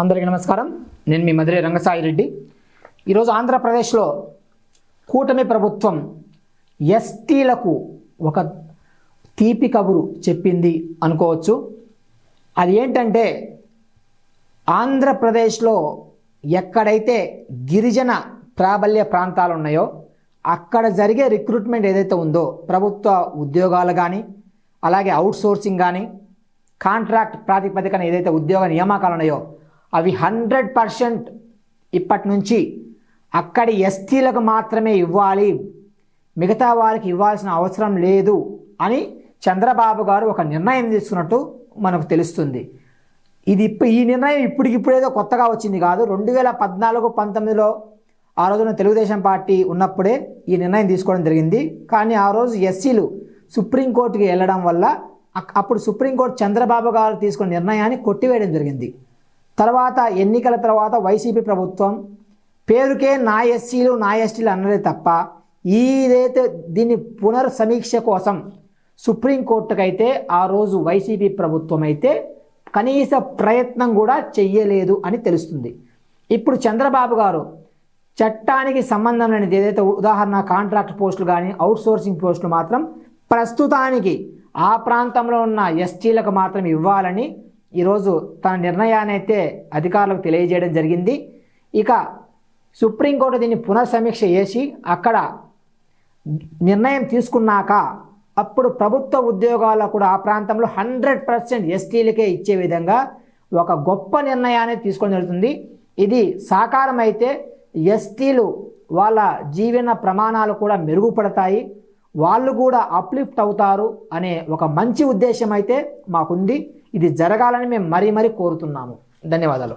అందరికీ నమస్కారం. నేను మీ మధురై రంగసాయి రెడ్డి. ఈరోజు ఆంధ్రప్రదేశ్లో కూటమి ప్రభుత్వం ఎస్టీలకు ఒక తీపి కబురు చెప్పింది అనుకోవచ్చు. అది ఏంటంటే, ఆంధ్రప్రదేశ్లో ఎక్కడైతే గిరిజన ప్రాబల్య ప్రాంతాలు ఉన్నాయో అక్కడ జరిగే రిక్రూట్మెంట్ ఏదైతే ఉందో, ప్రభుత్వ ఉద్యోగాలు కానీ, అలాగే అవుట్సోర్సింగ్ కానీ, కాంట్రాక్ట్ ప్రాతిపదికన ఏదైతే ఉద్యోగ నియామకాలు ఉన్నాయో అవి 100% ఇప్పటి నుంచి అక్కడి ఎస్టీలకు మాత్రమే ఇవ్వాలి, మిగతా వారికి ఇవ్వాల్సిన అవసరం లేదు అని చంద్రబాబు గారు ఒక నిర్ణయం తీసుకున్నట్టు మనకు తెలుస్తుంది. ఈ నిర్ణయం ఇప్పుడేదో కొత్తగా వచ్చింది కాదు. 2014-19లో ఆ రోజున తెలుగుదేశం పార్టీ ఉన్నప్పుడే ఈ నిర్ణయం తీసుకోవడం జరిగింది. కానీ ఆ రోజు ఎస్సీలు సుప్రీంకోర్టుకి వెళ్ళడం వల్ల అప్పుడు సుప్రీంకోర్టు చంద్రబాబు గారు తీసుకున్న నిర్ణయాన్ని కొట్టివేయడం జరిగింది. తర్వాత ఎన్నికల తర్వాత వైసీపీ ప్రభుత్వం పేరుకే నా ఎస్సీలు నా ఎస్టీలు అన్నదే తప్ప ఇదైతే దీన్ని పునర్సమీక్ష కోసం సుప్రీంకోర్టుకైతే ఆ రోజు వైసీపీ ప్రభుత్వం అయితే కనీస ప్రయత్నం కూడా చెయ్యలేదు అని తెలుస్తుంది. ఇప్పుడు చంద్రబాబు గారు చట్టానికి సంబంధం లేనిది ఏదైతే, ఉదాహరణ కాంట్రాక్ట్ పోస్టులు కానీ అవుట్సోర్సింగ్ పోస్టులు మాత్రం ప్రస్తుతానికి ఆ ప్రాంతంలో ఉన్న ఎస్టీలకు మాత్రం ఇవ్వాలని ఈరోజు తన నిర్ణయాన్ని అయితే అధికారులకు తెలియజేయడం జరిగింది. ఇక సుప్రీంకోర్టు దీన్ని పునర్సమీక్ష చేసి అక్కడ నిర్ణయం తీసుకున్నాక అప్పుడు ప్రభుత్వ ఉద్యోగాలు కూడా ఆ ప్రాంతంలో 100% ఎస్టీలకే ఇచ్చే విధంగా ఒక గొప్ప నిర్ణయాన్ని తీసుకోవడం జరుగుతుంది. ఇది సాకారం అయితే ఎస్టీలు వాళ్ళ జీవన ప్రమాణాలు కూడా మెరుగుపడతాయి, వాళ్ళు కూడా అప్లిఫ్ట్ అవుతారు అనే ఒక మంచి ఉద్దేశం అయితే మాకుంది. ఇది జరగాలని మేము మరీ కోరుతున్నాము. ధన్యవాదాలు.